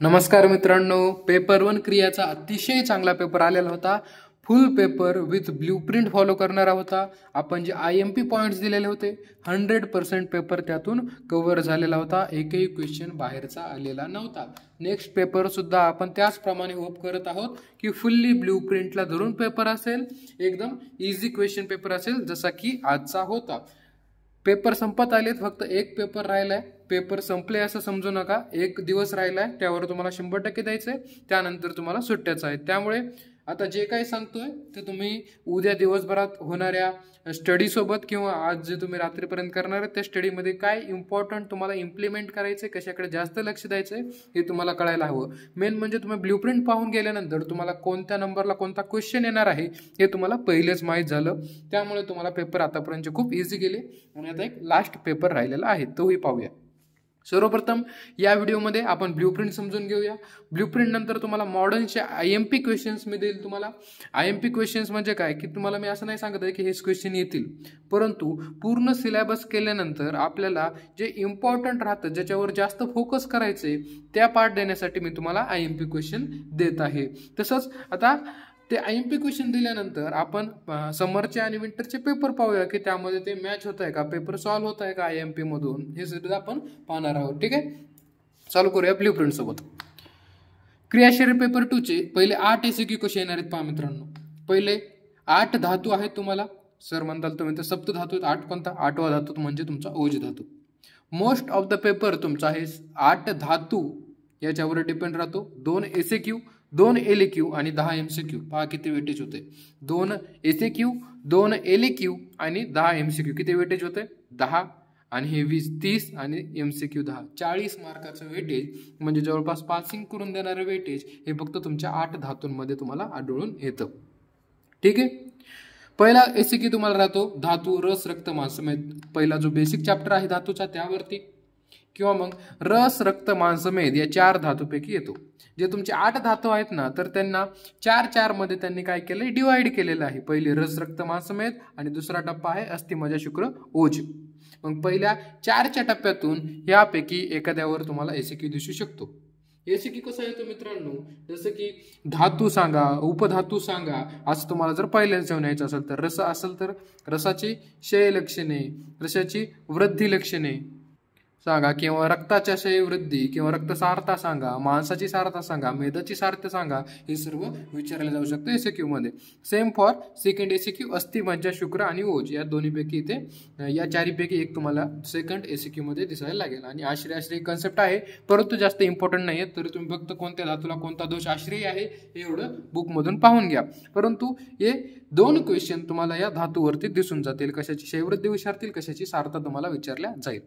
नमस्कार मित्रांनो, पेपर 1 क्रियाचा अतिशय चांगला पेपर आलेला होता. फुल पेपर विथ ब्ल्यूप्रिंट फॉलो करणारा होता. आपण जे IMP पॉइंट्स दिलेले होते 100% पेपर त्यातून कव्हर झालेला होता. एकही क्वेश्चन बाहेरचा आलेला नव्हता. नेक्स्ट पेपर सुद्धा आपण त्याचप्रमाणे होप करत आहोत की फुल्ली ब्ल्यूप्रिंटला धरून पेपर असेल, एकदम इझी क्वेश्चन पेपर असेल जसा की आजचा होता. पेपर संपत आलेत, फक्त एक पेपर राहिलाय. पेपर संपले असं समजू नका, एक दिवस राहिलाय, त्यावर तुम्हाला 100% द्यायचंय. त्यानंतर तुम्हाला सुट्ट्याच आहेत. त्यामुळे आता जे काही सांगतोय ते तुम्ही उद्या दिवसभरात होणाऱ्या स्टडी सोबत किंवा आज जे तुम्ही रात्रीपर्यंत करणार आहे त्या स्टडीमध्ये काय इम्पॉर्टंट तुम्हाला इम्प्लिमेंट करायचंय, कशाकडे जास्त लक्ष द्यायचंय हे तुम्हाला कळायला हवं. मेन म्हणजे तुम्ही ब्ल्यूप्रिंट पाहून गेल्यानंतर तुम्हाला कोणत्या नंबरला कोणता क्वेश्चन येणार आहे हे तुम्हाला पहिलेच माहीत झालं. त्यामुळे तुम्हाला पेपर आतापर्यंत खूप इझी गेले आणि आता एक लास्ट पेपर राहिलेला आहे, तोही पाहूया. सर्वप्रथम या व्हिडिओमध्ये आपण ब्ल्यूप्रिंट समजून घेऊया. ब्ल्यूप्रिंट नंतर तुम्हाला मॉडर्नचे IMP क्वेश्चन्स मी देईल तुम्हाला. IMP क्वेश्चन्स म्हणजे काय की तुम्हाला मी असं नाही सांगत आहे की हेच क्वेश्चन येतील, परंतु पूर्ण सिलेबस केल्यानंतर आपल्याला जे इम्पॉर्टंट राहतं, ज्याच्यावर जास्त फोकस करायचे त्या पार्ट देण्यासाठी मी तुम्हाला IMP क्वेश्चन देत आहे. तसंच आता ते IMP क्वेश्चन दिल्यानंतर आपण समरचे आणि विंटरचे पेपर पाहूया की त्यामध्ये ते मॅच होत आहे का, पेपर सॉल्व्ह होत आहे का IMP मधून, हे सुद्धा आपण पाहणार आहोत. ठीक आहे, चालू करूया ब्ल्यूप्रिंट सोबत. क्रियाशील पेपर 2चे पहिले 8 SQ क्वेश्चन येणार आहेत. पहा मित्रांनो, पहिले 8 धातू आहेत. तुम्हाला सर म्हणताल तुम्ही तर सप्त धातू 8 कोणता, 8वा धातू म्हणजे तुमचा ओज धातू. मोस्ट ऑफ द पेपर तुमचा आहे 8 धातू याच्यावर डिपेंड राहतो. 2 SQ, 2 LQ आणि 10 MCQ. पहा किती वेटेज होते. 2 SQ, 2 LQ आणि 10 MCQ. किती वेटेज होते, 10 आणि हे 20, 30 आणि MCQ 10. 40 मार्काचं वेटेज म्हणजे जवळपास पासिंग करून देणारं वेटेज हे फक्त तुमच्या 8 धातूंमध्ये तुम्हाला आढळून येतं. ठीक आहे, पहिला SQ तुम्हाला राहतो धातू रस रक्त मांसमेद. पहिला जो बेसिक चॅप्टर आहे धातूचा त्यावरती, किंवा मग रस रक्त मांसमेद या 4 धातूपैकी येतो. जे तुमचे 8 धातू आहेत ना, तर त्यांना 4-4 मध्ये त्यांनी काय केलंय, डिवाइड केलेलं आहे. पहिले रस रक्त मांसमेद आणि दुसरा टप्पा आहे अस्थि मज्जा शुक्र ओज. मग पहिल्या 4च्या टप्प्यातून यापैकी एखाद्यावर तुम्हाला SQ दिसू शकतो. SQ कसा येतो मित्रांनो, जसं की धातू सांगा, उपधातू सांगा, असं तुम्हाला जर पहिल्याच जेवण यायचं असेल तर रस असेल तर रसाची क्षय लक्षणे, रसाची वृद्धी लक्षणे सांगा, किंवा रक्ताच्या क्षय वृद्धी किंवा रक्तसारता सांगा, मांसाची सारता सांगा, मेदाची सारता सांगा, हे सर्व विचारले जाऊ शकतं SQ मध्ये. सेम फॉर सेकंड SQ अस्थि मज्जा शुक्र आणि ओज या दोन्हीपैकी इथे या 4पैकी एक तुम्हाला सेकंड SQ मध्ये दिसायला लागेल. आणि आश्रय कन्सेप्ट आहे, परंतु जास्त इम्पॉर्टंट नाही आहे. तर तुम्ही फक्त कोणत्या धातूला कोणता दोष आश्रय आहे एवढं बुकमधून पाहून घ्या. परंतु हे 2 क्वेश्चन तुम्हाला या धातूवरती दिसून जातील. कशाची क्षयवृद्धी विचारतील, कशाची सारता तुम्हाला विचारल्या जाईल.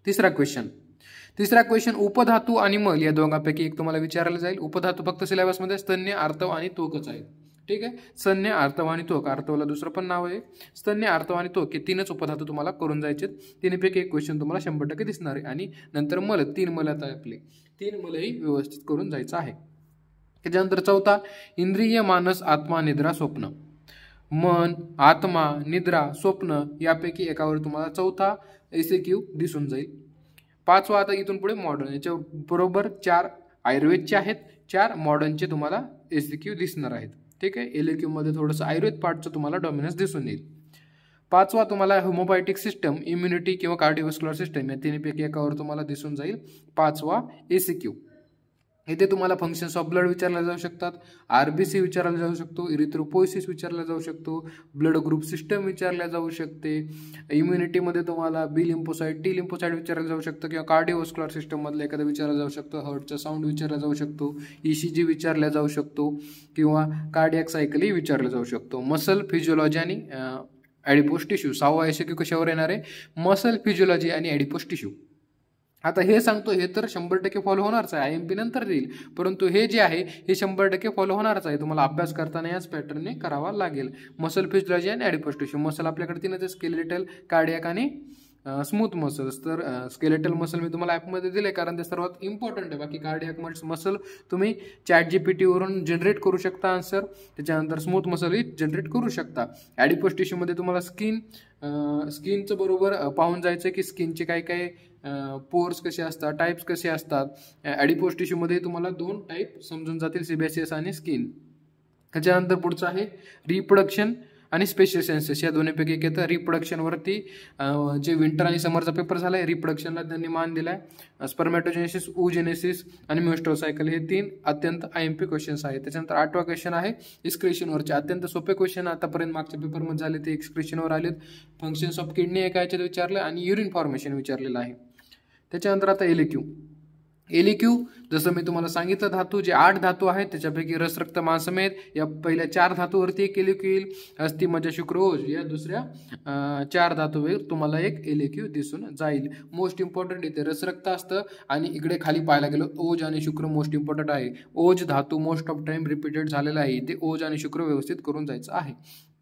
तिसरा क्वेश्चन उपधातू आणि मल या दोघांपैकी एक तुम्हाला विचारला जाईल. उपधातू फक्त सिलेबसमध्ये स्तन्य, आर्तव आणि त्वकच आहे. ठीक आहे, स्तन्य, आर्तव आणि त्वक. आर्तवला दुसरं पण नाव आहे. स्तन्य, आर्तव आणि त्वक हे 3च उपधातू तुम्हाला करून जायचे. 3पैकी एक क्वेश्चन तुम्हाला 100% दिसणार आहे. आणि नंतर मल, 3 मल आता आपले 3 मलही व्यवस्थित करून जायचं आहे. त्याच्यानंतर चौथा इंद्रिय, मानस, आत्मा, निद्रा, स्वप्न. मन, आत्मा, निद्रा, स्वप्न यापैकी एकावर तुम्हाला चौथा SQ दिसून जाईल. 5वा आता इथून पुढे मॉडर्न. याच्या बरोबर 4 आयुर्वेदचे आहेत, 4 मॉडर्नचे तुम्हाला SQ दिसणार आहेत. ठीक आहे, LQ मध्ये थोडंसं आयुर्वेद पार्टचं तुम्हाला डॉमिनन्स दिसून येईल. 5वा तुम्हाला होमोबायोटिक सिस्टम, इम्युनिटी किंवा कार्डिओव्हास्क्युलर सिस्टम या 3पैकी एकावर तुम्हाला दिसून जाईल 5वा SQ. इथे तुम्हाला फंक्शन्स ऑफ ब्लड विचारले जाऊ शकतात, RBC विचारला जाऊ शकतो, इरिथ्रोपोइसिस विचारला जाऊ शकतो, ब्लड ग्रुप सिस्टम विचारल्या जाऊ शकते. इम्युनिटीमध्ये तुम्हाला B लिम्फोसाइट, T लिम्फोसाइट विचारलं जाऊ शकतं, किंवा कार्डिओव्हास्क्युलर सिस्टम मधलं एखादं विचारलं जाऊ शकतं. हार्टचा साऊंड विचारला जाऊ शकतो, ECG विचारला जाऊ शकतो, किंवा कार्डियक सायकलही विचारलं जाऊ शकतो. मसल फिजिओलॉजी आणि ॲडिपोस टिश्यू. 6वा SQ कशावर येणार आहे, मसल फिजिओलॉजी आणि ॲडिपोस टिश्यू. आता हे सांगतो हे तर 100% फॉलो होणारच आहे, IMP नंतर देईल, परंतु हे जे आहे हे 100% फॉलो होणारच आहे. तुम्हाला अभ्यास करताना याच पॅटर्नने करावा लागेल. मसल फिजिओलॉजी आणि ॲडिपोस टिश्यू. मसल आपल्याकडे 3च, स्केलेटल, कार्डियक आणि स्मूथ मसल्स. तर स्केलेटल मसल मी तुम्हाला ॲपमध्ये दिले कारण ते सर्वात इम्पॉर्टंट आहे. बाकी कार्डियाक मसल तुम्ही ChatGPT वरून जनरेट करू शकता आन्सर. त्याच्यानंतर स्मूथ मसलही जनरेट करू शकता. ॲडिपोज टिश्यूमध्ये तुम्हाला स्किनचं बरोबर पाहून जायचं की स्किनचे काय काय पोर्स कसे असतात, टाईप्स कसे असतात. ॲडिपोज टिश्यूमध्ये तुम्हाला 2 टाईप समजून जातील, सिबॅसियस आणि स्किन. त्याच्यानंतर पुढचं आहे रिप्रोडक्शन आणि स्पेशल सेन्सेस. या दोन्हीपैकी एक येतं. रिप्रोडक्शनवरती जे विंटर आणि समरचा पेपर झाला आहे, रिप्रोडक्शनला त्यांनी मान दिला आहे. स्पर्मॅटोजेनेसिस, oogenesis आणि मेन्स्ट्रुअल सायकल हे 3 अत्यंत IMP क्वेश्चन्स आहेत. त्याच्यानंतर 8वा क्वेश्चन आहे एक्सक्रिशनवरचे. अत्यंत सोपे क्वेश्चन आतापर्यंत मागच्या पेपरमध्ये झाले ते एक्सक्रिशनवर आलेत. फंक्शन्स ऑफ किडनी एका याच्यात विचारलं आणि युरिन फॉर्मेशन विचारलेलं आहे. त्याच्यानंतर आता एलिक्यू जसं मी तुम्हाला सांगितलं, धातू जे 8 धातू आहेत त्याच्यापैकी रस, रक्त, मांसमेद या पहिल्या 4 धातूवरती एक एलिक्यू येईल. अस्थि, मज्जा, शुक्र, ओज या दुसऱ्या 4 धातूवर तुम्हाला एक एलिक्यू दिसून जाईल. मोस्ट इम्पॉर्टंट इथे रस, रक्त असतं आणि इकडे खाली पाहायला गेलं ओज आणि शुक्र मोस्ट इम्पॉर्टंट आहे. ओज धातू मोस्ट ऑफ टाइम रिपीटेड झालेला आहे. इथे ओज आणि शुक्र व्यवस्थित करून जायचं आहे.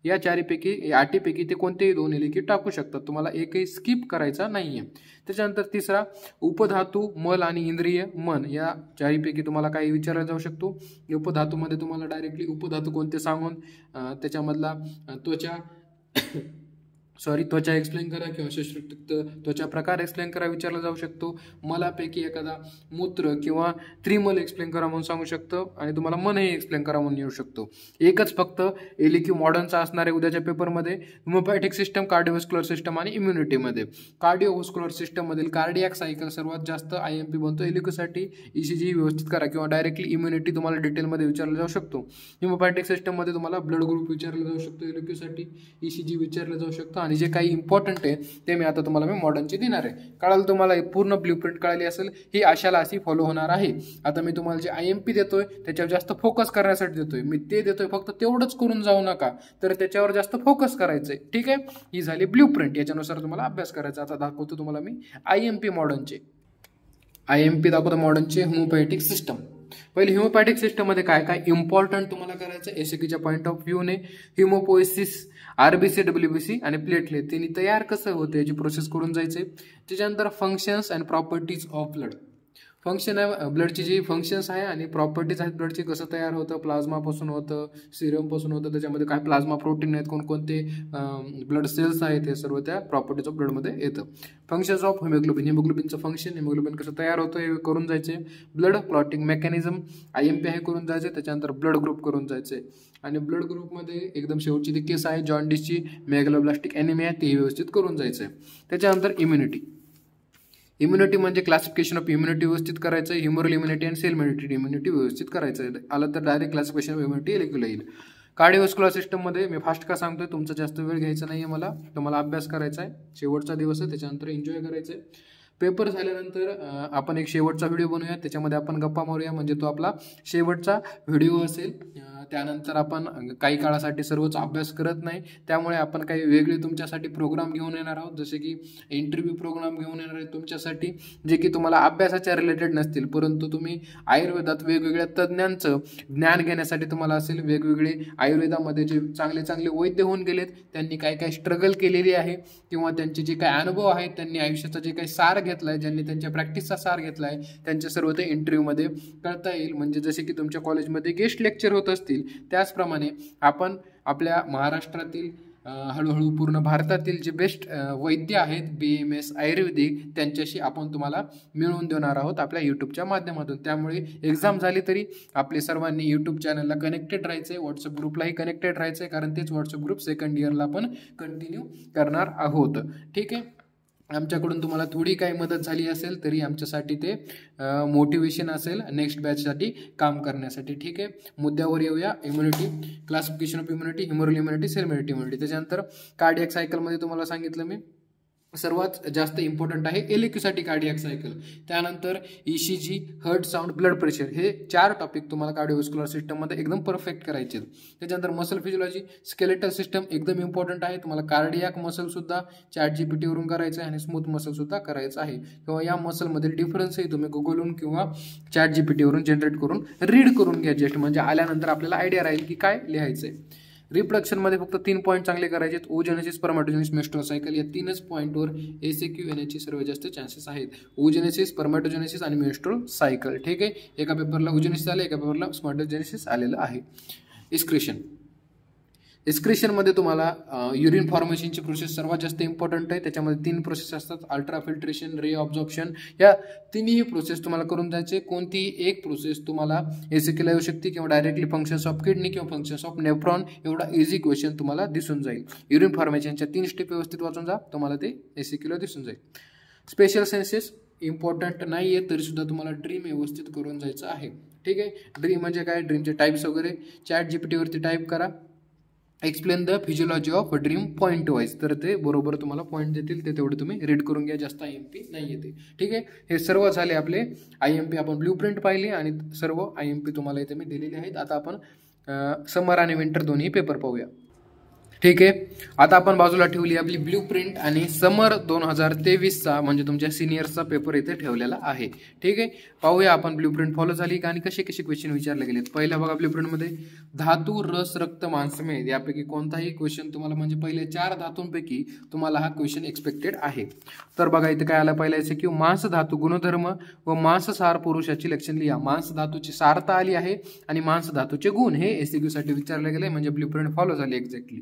या 8पैकी ते कोणतेही 2 एलिक्यू टाकू शकतात. तुम्हाला एकही स्किप करायचा नाहीये. त्याच्यानंतर तिसरा उपधातू, मल आणि इंद्रिय, मन या 4पैकी तुम्हाला काही विचारला जाऊ शकतो. उपधातूमध्ये तुम्हाला डायरेक्टली उपधातू कोणते सांगून त्याच्यामधला त्वचा एक्सप्लेन करा किंवा शस्त्रयुक्त त्वचा प्रकार एक्सप्लेन करा विचारला जाऊ शकतो. मलापैकी एखादा मूत्र किंवा त्रिमल एक्सप्लेन करा म्हणून सांगू शकतो आणि तुम्हाला मनही एक्सप्लेन करा म्हणून येऊ शकतो. एकच फक्त एलिक्यू मॉडर्नचा असणार आहे उद्याच्या पेपरमध्ये. हिमोपॅथिक सिस्टम, कार्डिओव्हास्क्युलर सिस्टम आणि इम्युनिटीमध्ये. कार्डिओव्हास्क्युलर सिस्टममधील कार्डियाक सायकल सर्वात जास्त IMP बनतो. एलिक्यूसाठी ECG व्यवस्थित करा किंवा डायरेक्टली इम्युनिटी तुम्हाला डिटेलमध्ये विचारला जाऊ शकतो. हिमोपॅथिक सिस्टममध्ये तुम्हाला ब्लड ग्रुप विचारला जाऊ शकतो. एलिक्यूसाठी ECG विचारलं जाऊ शकतं. आणि जे काही इम्पॉर्टंट आहे ते मी आता तुम्हाला मॉडर्नचे देणार आहे. कळालं तुम्हाला, पूर्ण ब्ल्यूप्रिंट कळाली असेल. ही आशाला अशी फॉलो होणार आहे. आता मी तुम्हाला जे IMP देतोय त्याच्यावर जास्त फोकस करण्यासाठी देतोय. मी ते देतोय फक्त तेवढंच करून जाऊ नका, तर त्याच्यावर जास्त फोकस करायचंय. ठीक आहे, ही झाली ब्ल्यूप्रिंट. याच्यानुसार तुम्हाला अभ्यास करायचा. आता दाखवतो तुम्हाला मी IMP मॉडर्नचे. IMP दाखवतो मॉडर्नचे होमिओपॅथिक सिस्टम. पहिले हिमोपॅथिक सिस्टममध्ये काय काय इम्पॉर्टंट तुम्हाला करायचं एसएकीच्या पॉईंट ऑफ व्ह्यूने. हिमोपोएसिस, RBC, WBC आणि प्लेटलेट त्यांनी तयार कसं होतं याची प्रोसेस करून जायचे. त्याच्यानंतर functions and properties of blood. Function आहे ब्लडची जी फंक्शन्स आहे आणि प्रॉपर्टीज आहेत ब्लडची, कसं तयार होतं, प्लाझ्मापासून होतं, सिरमपासून होतं, त्याच्यामध्ये काय प्लाझ्मा प्रोटीन आहेत, कोणकोणते ब्लड सेल्स आहेत, हे सर्व त्या प्रॉपर्टीज ऑफ ब्लडमध्ये येतं. फंक्शन्स ऑफ हिमोग्लोबिन, हिमोग्लोबिनचं फंक्शन, हिमोग्लोबिन कसं तयार होतं हे करून जायचे. ब्लड क्लॉटिंग मेकॅनिझम IMP आहे करून जायचे. त्याच्यानंतर ब्लड ग्रुप करून जायचे आणि ब्लड ग्रुपमध्ये एकदम शेवटची ती केस आहे जॉन्डिसची, मेगलोब्लास्टिक ॲनिमिया, ती व्यवस्थित करून जायचं. त्याच्यानंतर इम्युनिटी म्हणजे क्लासिफिकेशन ऑफ इम्युनिटी व्यवस्थित करायचं. ह्युमरल इम्युनिटी आणि सेल मेडिटेड इम्युनिटी व्यवस्थित करायचं. आलं तर डायरेक्ट क्लासिफिकेशन ऑफ इम्युनिटी एलिक्युला येईल. कार्डिओव्हास्क्युलर सिस्टममध्ये मी फास्ट का सांगतोय, तुमचा जास्त वेळ घ्यायचा नाही आहे, मला तुम्हाला अभ्यास करायचा आहे. शेवटचा दिवस आहे, त्याच्यानंतर एन्जॉय करायचं आहे. पेपर झाल्यानंतर आपण एक शेवटचा व्हिडिओ बनवूया, त्याच्यामध्ये आपण गप्पा मारूया. म्हणजे तो आपला शेवटचा व्हिडिओ असेल. त्यानंतर आपण काही काळासाठी सर्वच अभ्यास करत नाही, त्यामुळे आपण काही वेगळे तुमच्यासाठी प्रोग्राम घेऊन येणार आहोत. जसे की इंटरव्ह्यू प्रोग्राम घेऊन येणार आहे तुमच्यासाठी, जे की तुम्हाला अभ्यासाच्या रिलेटेड नसतील, परंतु तुम्ही आयुर्वेदात वेगवेगळ्या तज्ज्ञांचं ज्ञान घेण्यासाठी तुम्हाला असेल. वेगवेगळे आयुर्वेदामध्ये जे चांगले चांगले वैद्य होऊन गेलेत, त्यांनी काय काय स्ट्रगल केलेली आहे किंवा त्यांचे जे काही अनुभव आहेत, त्यांनी आयुष्याचा जे काही सार घेतलाय, ज्यांनी त्यांच्या प्रॅक्टिसचा सार घेतलाय, त्यांच्या सर्व ते इंटरव्ह्यूमध्ये कळता येईल. म्हणजे जसे की तुमच्या कॉलेजमध्ये गेस्ट लेक्चर होत असतील, त्याचप्रमाणे आपण आपल्या महाराष्ट्रातील हळूहळू पूर्ण भारतातील जे बेस्ट वैद्य आहेत BMS आयुर्वेदिक, त्यांच्याशी आपण तुम्हाला मिळवून देणार आहोत आपल्या यूट्यूबच्या माध्यमातून. त्यामुळे एक्झाम झाली तरी आपले सर्वांनी यूट्यूब चॅनलला कनेक्टेड राहायचं आहे, व्हॉट्सअप ग्रुपलाही कनेक्टेड राहायचं आहे, कारण तेच व्हॉट्सअप ग्रुप सेकंड इयरला आपण कंटिन्यू करणार आहोत. ठीक आहे, आमच्याकडून तुम्हाला थोडी काही मदत झाली असेल तरी आमच्यासाठी ते मोटिवेशन असेल नेक्स्ट बॅचसाठी काम करण्यासाठी. ठीक आहे, मुद्द्यावर येऊया. Immunity, classification of immunity, humoral immunity, cell mediated immunity. त्याच्यानंतर कार्डियाक सायकलमध्ये तुम्हाला सांगितलं मी सर्वात जास्त इम्पॉर्टंट आहे एलिक्यूसाठी कार्डियाक सायकल. त्यानंतर ECG, heart sound, blood pressure, हे 4 टॉपिक तुम्हाला कार्डिओव्हास्क्युलर सिस्टममध्ये एकदम परफेक्ट करायचे. त्याच्यानंतर मसल फिजिओलॉजी, स्केलेटल सिस्टम एकदम इम्पॉर्टंट आहे. तुम्हाला कार्डियाक मसलसुद्धा ChatGPT वरून करायचं आहे आणि स्मूथ मसलसुद्धा करायचं आहे. किंवा या मसलमधील डिफरन्सही तुम्ही गुगलहून किंवा ChatGPT वरून जनरेट करून रीड करून घ्या. जस्ट म्हणजे आल्यानंतर आपल्याला आयडिया राहील की काय लिहायचं आहे. रिप्रोडक्शनमध्ये फक्त 3 पॉईंट चांगले करायचे आहेत, ओजेनेसिस, स्पर्मॅटोजेनेसिस, मेन्स्ट्रुअल सायकल. या 3च पॉईंटवर एसीक्यू येण्याचे सर्वात जास्त चान्सेस आहेत. ओजेनेसिस, स्पर्मॅटोजेनेसिस आणि मेन्स्ट्रुअल सायकल. ठीक आहे, एका पेपरला ओजेनेसिस आले, एका पेपरला स्पर्मॅटोजेनेसिस आलेलं आहे. एक्सक्रीशन. एक्सक्रीशनमध्ये तुम्हाला युरिन फॉर्मेशनची प्रोसेस सर्वात जास्त इम्पॉर्टंट आहे. त्याच्यामध्ये 3 प्रोसेस असतात, अल्ट्रा फिल्ट्रेशन, रे ऑब्झॉर्प्शन. या तिन्ही प्रोसेस तुम्हाला करून जायचे. कोणतीही एक प्रोसेस तुम्हाला एसीक्यूला येऊ शकते किंवा डायरेक्टली फंक्शन्स ऑफ किडनी किंवा फंक्शन्स ऑफ नेफ्रॉन, एवढा इझी क्वेश्चन तुम्हाला दिसून जाईल. युरिन फॉर्मेशनच्या 3 स्टेप व्यवस्थित वाचून जा, तुम्हाला ते एसीक्यूला दिसून जाईल. स्पेशल सेन्सेस इम्पॉर्टंट नाही आहे तरी सुद्धा तुम्हाला ड्रीम व्यवस्थित करून जायचं आहे. ठीक आहे, ड्रीम म्हणजे काय, ड्रीमचे टाईप्स वगैरे चॅट जीपीटीवरती टाईप करा. Explain the physiology of dream point wise, तर ते बरोबर तुम्हाला पॉईंट देतील, ते तेवढे तुम्ही रीड करून घ्या. जास्त IMP नाही येते. ठीक आहे, हे सर्व झाले आपले IMP. आपण ब्ल्यूप्रिंट पाहिली आणि सर्व IMP तुम्हाला इथे मी दिलेले आहेत. आता आपण समर आणि विंटर दोन्ही पेपर पाहूया. ठीक आहे, आता आपण बाजूला ठेवली आपली ब्ल्यूप्रिंट आणि समर 2023चा म्हणजे तुमच्या सिनियर्सचा पेपर इथे ठेवलेला आहे. ठीक आहे, पाहूया आपण ब्ल्यूप्रिंट फॉलो झाली का आणि कसे कसे क्वेश्चन विचारले गेलेत. पहिला बघा ब्ल्यूप्रिंटमध्ये धातू, रस, रक्त, मांसमेद यापैकी कोणताही क्वेश्चन तुम्हाला म्हणजे पहिले 4 धातूंपैकी तुम्हाला हा क्वेश्चन एक्सपेक्टेड आहे. तर बघा इथे काय आलं, पहिला एसक्यू मांस धातू गुणधर्म व मांससार पुरुषाची लक्षण लिहा. मांस धातूची सारता आली आहे आणि मांस धातूचे गुण हे एसक्यू साठी विचारले गेले, म्हणजे ब्ल्यूप्रिंट फॉलो झाली एक्झॅक्टली.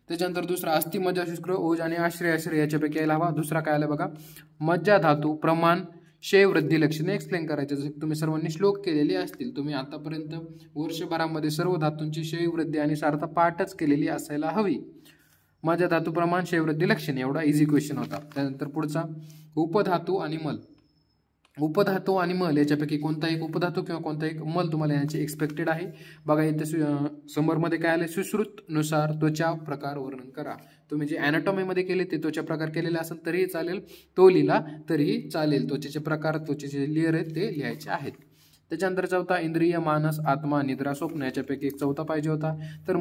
त्याच्यानंतर दुसरा अस्थि, मज्जा, शुक्र, ओज आणि आश्रय याच्यापैकी यायला हवा. दुसरा काय आला बघा, मज्जा धातू, प्रमाण, क्षय, वृद्धी लक्षणे एक्सप्लेन करायचे. जसे तुम्ही सर्वांनी श्लोक केलेले असतील, तुम्ही आतापर्यंत वर्षभरामध्ये सर्व धातूंची क्षय, वृद्धी आणि सारता पाठच केलेली असायला हवी. मज्जा धातू, प्रमाण, क्षय, वृद्धी लक्षणे एवढा इझी क्वेश्चन होता. त्यानंतर पुढचा उपधातू आणि मल. उपधातू आणि मल याच्यापैकी कोणता एक उपधातू किंवा कोणता एक मल तुम्हाला याचे एक्सपेक्टेड आहे. बघा इथे समरमध्ये काय आले, सुश्रुतनुसार त्वचा प्रकार वर्णन करा. तुम्ही जे अॅनाटॉमीमध्ये केले ते त्वचा प्रकार केलेले असेल तरीही चालेल, तो लिहिला तरीही चालेल. त्वचेचे प्रकार, त्वचेचे लेअर आहेत ते लिहायचे आहेत. त्याच्यानंतर चौथा इंद्रिय, मानस, आत्मा, निद्रा, स्वप्न याच्यापैकी एक चौथा पाहिजे होता. तर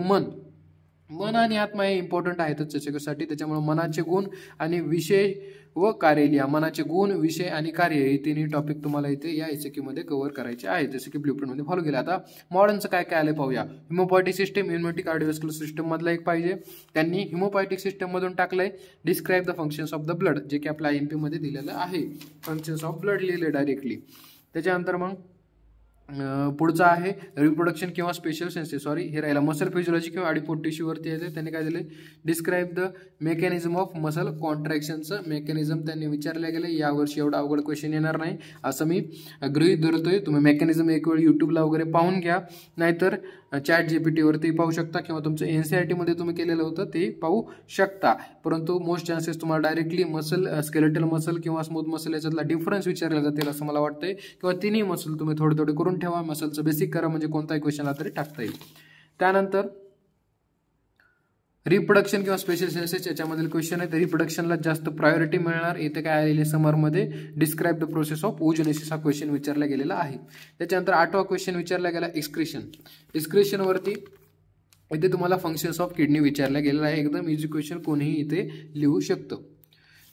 मन आणि आत्मा हे इम्पॉर्टंट आहेतच त्याच्यासाठी. त्याच्यामुळे मनाचे गुण आणि विषय व कार्य लिहा. मनाचे गुण, विषय आणि कार्य हे तिन्ही टॉपिक तुम्हाला इथे या एसक्यू मध्ये कव्हर करायचे आहेत, जसे की ब्ल्यूप्रिंट मध्ये फॉलो केले. आता मॉडर्नचं काय काय आलं पाहूया. हिमोपॉयटिक सिस्टम, इम्युनिटी, कार्डिओव्हास्क्युलर सिस्टम मधला एक पाहिजे. त्यांनी हिमोपॉयटिक सिस्टम मधून टाकलंय describe the functions of the blood, जे की आपल्या IMP मध्ये दिलेलं आहे. फंक्शन्स ऑफ ब्लड लिहिले डायरेक्टली. त्याच्यानंतर मग पुढचा आहे रिप्रोडक्शन किंवा स्पेशल सेन्सेस, हे राहिला मसल फिजिओलॉजी किंवा अडिपोट टिश्यूवरती आहे. त्यांनी काय दिले, describe the mechanism of muscle कॉन्ट्रॅक्शनचं मेकॅनिझम त्यांनी विचारले गेले. यावर्षी एवढा अवघड क्वेश्चन येणार नाही असं मी गृहीत धरतोय. तुम्ही मेकॅनिझम एक वेळ युट्यूबला वगैरे पाहून घ्या, नाहीतर चॅट जीपीटीवरती पाहू शकता किंवा तुमचं NCERT मध्ये तुम्ही केलेलं होतं ते पाहू शकता. परंतु मोस्ट चान्सेस तुम्हाला डायरेक्टली मसल, स्केलेटल मसल किंवा स्मूथ मसल याच्यातला डिफरन्स विचारला जातील असं मला वाटतंय. किंवा तिन्ही मसल तुम्ही थोडे थोडे करून ठेवा, मसलचं बेसिक करा, म्हणजे कोणताही क्वेश्चनला तरी टाकता येईल. त्यानंतर रिप्रोडक्शन किंवा स्पेशल सेन्सेस याच्यामधील क्वेश्चन आहे. तर रिप्रोडक्शनला जास्त प्रायोरिटी मिळणार. इथे काय आलेले समरमध्ये डिस्क्राईब द प्रोसेस ऑफ ओजोनेसिस हा क्वेश्चन विचारला गेलेला आहे. त्याच्यानंतर 8वा क्वेश्चन विचारला गेला एक्सक्रीशन. एक्सक्रीशनवरती इथे तुम्हाला फंक्शन्स ऑफ किडनी विचारला गेलेला आहे. एकदम इझी क्वेश्चन, कोणीही इथे लिहू शकतं.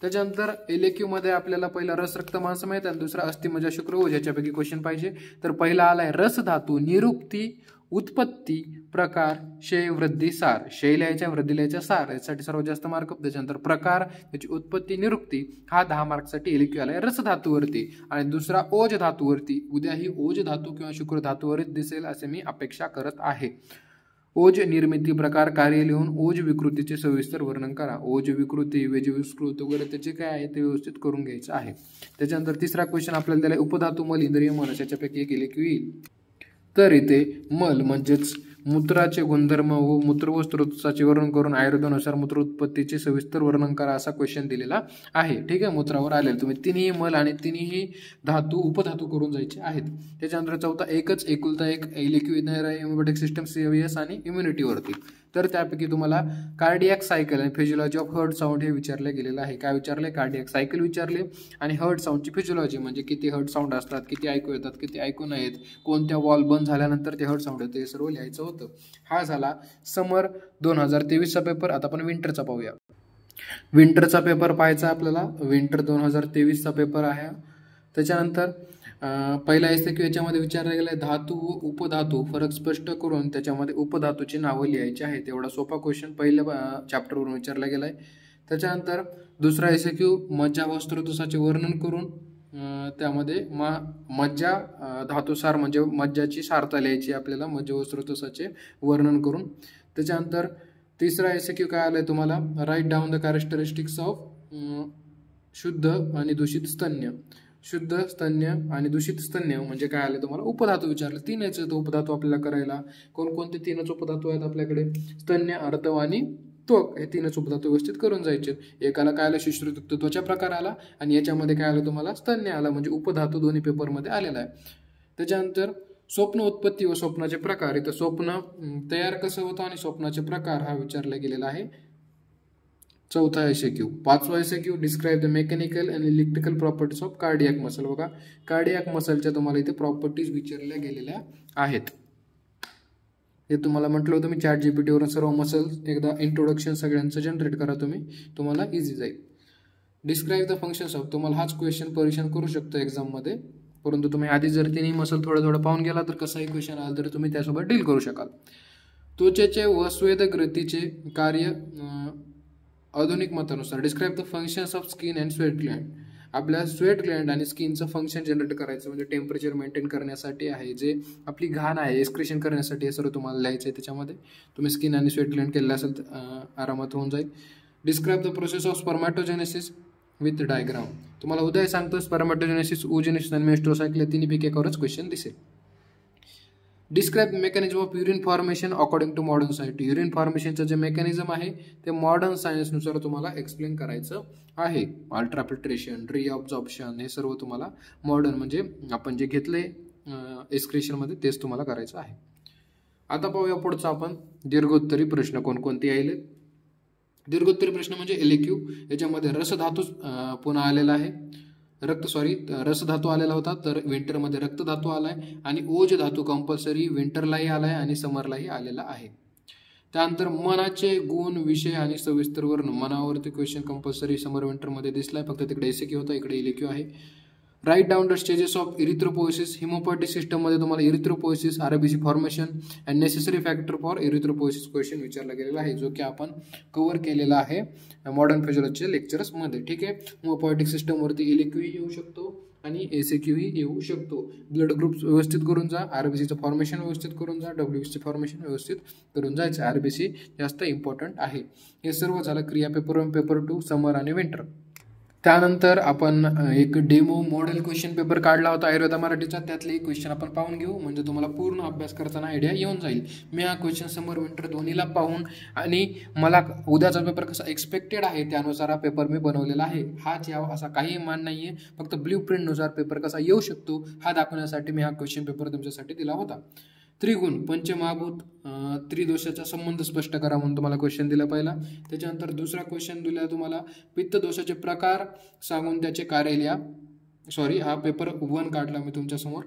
त्याच्यानंतर LAQ मध्ये आपल्याला पहिला रस, रक्त, मांस माहित आणि दुसरा अस्थि, मज्जा, शुक्र, ओज याच्यापैकी क्वेश्चन पाहिजे. तर पहिला आलाय रस धातू, निरुक्ती, उत्पत्ती, प्रकार, क्षय, वृद्धी, सार. क्षय लिहायच्या, वृद्धी लिहायच्या, सार यासाठी सर्वात जास्त मार्क. त्याच्यानंतर प्रकार, त्याची उत्पत्ती, निरुक्ती हा 10 मार्कसाठी LAQ आलाय रस धातूवरती. आणि दुसरा ओज धातूवरती. उद्याही ओज धातू किंवा शुक्र धातूवरच दिसेल असे मी अपेक्षा करत आहे. ओज निर्मिती, प्रकार, कार्य लिहून ओज विकृतीचे सविस्तर वर्णन करा. ओज विकृती, वेज विस्कृत वगैरे त्याचे काय आहे ते व्यवस्थित करून घ्यायचं आहे. त्याच्यानंतर तिसरा क्वेश्चन आपल्याला दिलाय उपधातू, मल, इंद्रिय, मनस याच्यापैकी एक LAQ येईल. तर इथे मल म्हणजेच मूत्राचे गुणधर्म व मूत्र व स्त्रोताचे वर्णन करून आयुर्वेदानुसार मूत्र उत्पत्तीचे सविस्तर वर्णन करा असा क्वेश्चन दिलेला आहे. ठीक आहे, मूत्रावर आलेला. तुम्ही तिन्ही मल आणि तिन्ही धातू उपधातू करून जायचे आहेत. त्याच्यानंतर चौथा एकच एकुलता एक LAQ येणार आहे इम्युनिटिक सिस्टम, CVS आणि इम्युनिटीवरती. तर त्यापैकी तुम्हाला कार्डियक सायकल आणि फिजिओलॉजी ऑफ हर्ट साऊंड हे विचारले गेलेलं आहे. काय विचारले, कार्डियक सायकल विचारले आणि हर्ट साऊंडची फिजिओलॉजी म्हणजे किती हर्ट साऊंड असतात, किती ऐकू येतात, किती ऐकू नयेत, कोणत्या वॉल बंद झाल्यानंतर ते हर्ट साऊंड येतं, हे सर्व लिहायचं होतं. हा झाला समर 2023चा पेपर. आता आपण विंटरचा पाहूया. विंटरचा पेपर पाहायचा आपल्याला. विंटर 2023चा पेपर आहे. त्याच्यानंतर पहिला SQ याच्यामध्ये विचारला गेला धातू व उपधातू फरक स्पष्ट करून त्याच्यामध्ये उपधातूची नावं लिहायची आहेत. एवढा सोपा क्वेश्चन पहिल्या चॅप्टरवरून विचारला गेला आहे. त्याच्यानंतर दुसरा SQ मज्जा वस्त्रोतसाचे वर्णन करून त्यामध्ये मज्जा धातुसार म्हणजे मज्जाची सारता लिहायची आपल्याला मज्जा वस्त्रोतसाचे वर्णन करून. त्याच्यानंतर तिसरा SQ काय आलाय तुम्हाला, write down the characteristics of शुद्ध आणि दूषित स्तन्य. शुद्ध स्तन्य आणि दूषित स्तन्य म्हणजे काय आले तुम्हाला, उपधातू विचारले. तीनच उपधातू आपल्याला करायला. कोणकोणते तीनच उपधातू आहेत आपल्याकडे, स्तन्य, अर्धव आणि त्वक, हे तीनच उपधातू व्यवस्थित करून जायचे. एकाला काय आलं, शिश्रुयुक्त त्वचा प्रकार आला आणि याच्यामध्ये काय आलं तुम्हाला, स्तन्य आला. म्हणजे उपधातू दोन्ही पेपरमध्ये आलेला आहे. त्याच्यानंतर स्वप्न उत्पत्ती व स्वप्नाचे प्रकार. इथं स्वप्न तयार कसं होतं आणि स्वप्नाचे प्रकार हा विचारला गेलेला आहे. चौथा SQ. पाचवा SQ describe the mechanical and electrical properties of cardiac muscle. बघा, कार्डियाक मसलच्या तुम्हाला इथे प्रॉपर्टीज विचारल्या गेलेल्या आहेत. हे तुम्हाला म्हटलं होतं मी, ChatGPT वरून सर्व मसल्स एकदा इंट्रोडक्शन सगळ्यांचं जनरेट करा तुम्हाला इझी जाईल. Describe the functions of. तुम्हाला हाच क्वेश्चन परीक्षण करू शकतो एक्झाममध्ये, परंतु तुम्ही आधी जर तिन्ही मसल थोडं पाहून गेला तर कसाही क्वेश्चन आला तरी तुम्ही त्यासोबत डील करू शकाल. त्वचेचे व स्वेद ग्रंथीचे कार्य आधुनिक मतानुसार. Describe the functions of skin and sweat Gland. आपल्या स्वेट ग्लँड आणि स्किनचं फंक्शन जनरेट करायचं, म्हणजे टेम्परेचर मेंटेन करण्यासाठी आहे, जे आपली घाण आहे एक्सक्रिशन करण्यासाठी, हे सर्व तुम्हाला लिहायचं आहे. त्याच्यामध्ये तुम्ही स्किन आणि स्वेट ग्लँड केलेलं असेल तर आरामात होऊन जाईल. Describe the process of spermatogenesis with diagram. तुम्हाला उदय सांगतो स्पर्मॅटोजेनेसिस, ओजेनेसिस आणि मेस्ट्रोसायकल या तिन्हीपैकी एकावरच क्वेश्चन दिसेल. Describe mechanism of urine formation according to modern science. Urine फॉर्मेशनचं जे मेकॅनिझम आहे ते मॉडर्न सायन्सनुसार तुम्हाला एक्सप्लेन करायचं आहे. अल्ट्राफिल्ट्रेशन, रिअब्झॉर्प्शन, हे सर्व तुम्हाला मॉडर्न म्हणजे आपण जे घेतले एक्सक्रिशनमध्ये तेच तुम्हाला करायचं आहे. आता पाहूया पुढचा आपण दीर्घोत्तरी प्रश्न कोणकोणते आले. दीर्घोत्तरी प्रश्न म्हणजे LQ. याच्यामध्ये रसधातू पुन्हा आलेला आहे. रसधातू आलेला होता, तर विंटरमध्ये रक्तधातू आलाय आणि ओज धातू कंपल्सरी विंटरलाही आलाय आणि समरलाही आलेला आहे. त्यानंतर मनाचे गुण, विषय आणि सविस्तर वर्णन. मनावरती क्वेश्चन कंपल्सरी समर विंटरमध्ये दिसलाय, फक्त तिकडे SQ होता, इकडे LQ आहे. Write down the stages of erythropoiesis. Haemopoietic सिस्टममध्ये तुम्हाला erythropoiesis, RBC formation and necessary factor for erythropoiesis question विचारला गेलेला आहे, जो की आपण कव्हर केलेला आहे मॉडर्न फिजिओलॉजीच्या लेक्चर्समध्ये. ठीक आहे. हिमोपॅथिक सिस्टमवरती LQ येऊ शकतो आणि SQ येऊ शकतो. ब्लड ग्रुप्स व्यवस्थित करून जा, RBCचं फॉर्मेशन व्यवस्थित करून जा, WBC फॉर्मेशन व्यवस्थित करून जायचं. RBC जास्त इम्पॉर्टंट आहे. हे सर्व झालं क्रिया पेपर 1, पेपर 2, समर आणि विंटर. त्यानंतर आपण एक डेमो मॉडेल क्वेश्चन पेपर काढला होता आयुर्वेदा मराठीचा, त्यातले एक क्वेश्चन आपण पाहून घेऊ, म्हणजे तुम्हाला पूर्ण अभ्यास करताना आयडिया येऊन जाईल. मी हा क्वेश्चन समर विंटर दोन्हीला पाहून आणि मला उद्याचा पेपर कसा एक्सपेक्टेड आहे त्यानुसार हा पेपर मी बनवलेला आहे. हाच यावा असा काही मान नाही आहे, फक्त ब्ल्यू प्रिंटनुसार पेपर कसा येऊ शकतो हा दाखवण्यासाठी मी हा क्वेश्चन पेपर तुमच्यासाठी दिला होता. त्रिगुण, पंचमहाभूत, त्रिदोषाचा संबंध स्पष्ट करा म्हणून तुम्हाला क्वेश्चन दिला पहिला. त्याच्यानंतर दुसरा क्वेश्चन दिला तुम्हाला पित्त दोषाचे प्रकार सांगून त्याचे कार्य लिहा. हा पेपर 1 काढला मी तुमच्यासमोर.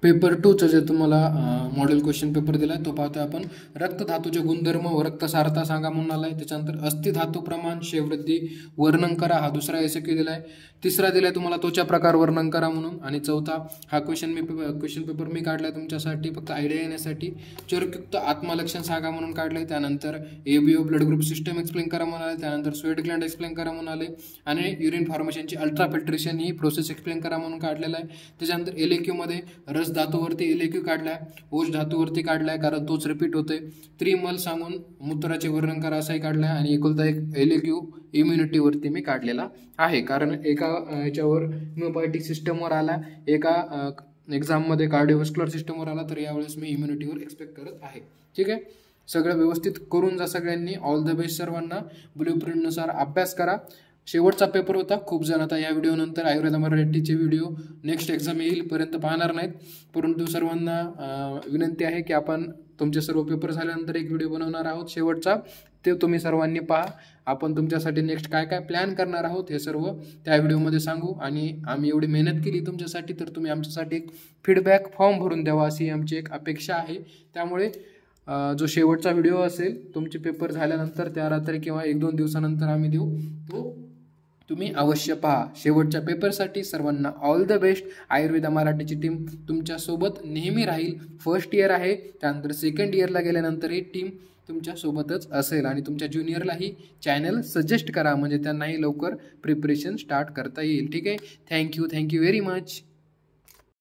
पेपर 2चं जे तुम्हाला मॉडेल क्वेश्चन पेपर दिला आहे तो पाहतोय आपण. रक्तधातूचे गुणधर्म व रक्तसारता सांगा म्हणून आलाय. त्याच्यानंतर अस्थिधातू प्रमाण शेवृद्धी वर्णन करा, हा दुसरा SQ दिलाय. तिसरा दिलाय तुम्हाला त्वचा प्रकार वर्णन करा म्हणून. आणि चौथा हा क्वेश्चन पेपर मी काढलाय तुमच्यासाठी फक्त आयडिया येण्यासाठी. चरकयुक्त आत्मलक्षण सांगा म्हणून काढलंय. त्यानंतर ABO blood group system explain करा म्हणून आले. त्यानंतर स्वेट ग्लँड एक्सप्लेन करा म्हणून आले आणि युरिन फॉर्मेशनची अल्ट्राफिल्ट्रेशन ही प्रोसेस एक्सप्लेन करा म्हणून काढलेला आहे. त्याच्यानंतर LQ मध्ये रस धातूवरती LQ काढलाय, ओज धातूवरती काढलाय कारण तोच रिपीट होतोय. त्रिमल सांगून मूत्राचे वर्णन करा असाही काढलाय आणि एकुलता एक LQ इम्युनिटीवरती मी काढलेला आहे, कारण एका याच्यावर हिमोपॅथिक सिस्टमवर आला, एका एक्झाममध्ये कार्डिओव्हास्क्युलर सिस्टमवर आला, तर यावेळेस मी इम्युनिटीवर एक्सपेक्ट करत आहे. ठीक आहे. सगळं व्यवस्थित करून जा सगळ्यांनी. ऑल द बेस्ट सर्वांना. ब्ल्यू प्रिंटनुसार अभ्यास करा. शेवटचा पेपर होता. खूप जण आता या व्हिडिओनंतर आयुर्वेदा मराठीचे व्हिडिओ नेक्स्ट एक्झाम येईलपर्यंत पाहणार नाहीत, परंतु सर्वांना विनंती आहे की आपण तुमचे सर्व पेपर झाल्यानंतर एक व्हिडिओ बनवणार आहोत शेवटचा, ते तुम्ही सर्वांनी पहा. आपण तुमच्यासाठी नेक्स्ट काय काय प्लॅन करणार आहोत हे सर्व त्या व्हिडिओमध्ये सांगू. आणि आम्ही एवढी मेहनत केली तुमच्यासाठी, तर तुम्ही आमच्यासाठी एक फीडबॅक फॉर्म भरून द्यावा अशी आमची एक अपेक्षा आहे. त्यामुळे जो शेवटचा व्हिडिओ असेल तुमचे पेपर झाल्यानंतर त्या रात्री किंवा 1-2 दिवसानंतर आम्ही देऊ, तो तुम्ही अवश्य पहा. शेवटच्या पेपरसाठी सर्वांना ऑल द बेस्ट. आयुर्वेदा मराठीची टीम तुमच्यासोबत नेहमी राहील. फर्स्ट इयर आहे, त्यानंतर सेकंड इयरला गेल्यानंतर ही टीम तुमच्यासोबतच असेल आणि तुमच्या ज्युनियरलाही चॅनल सजेस्ट करा, म्हणजे त्यांनाही लवकर प्रिपरेशन स्टार्ट करता येईल. ठीक आहे. Thank you very much.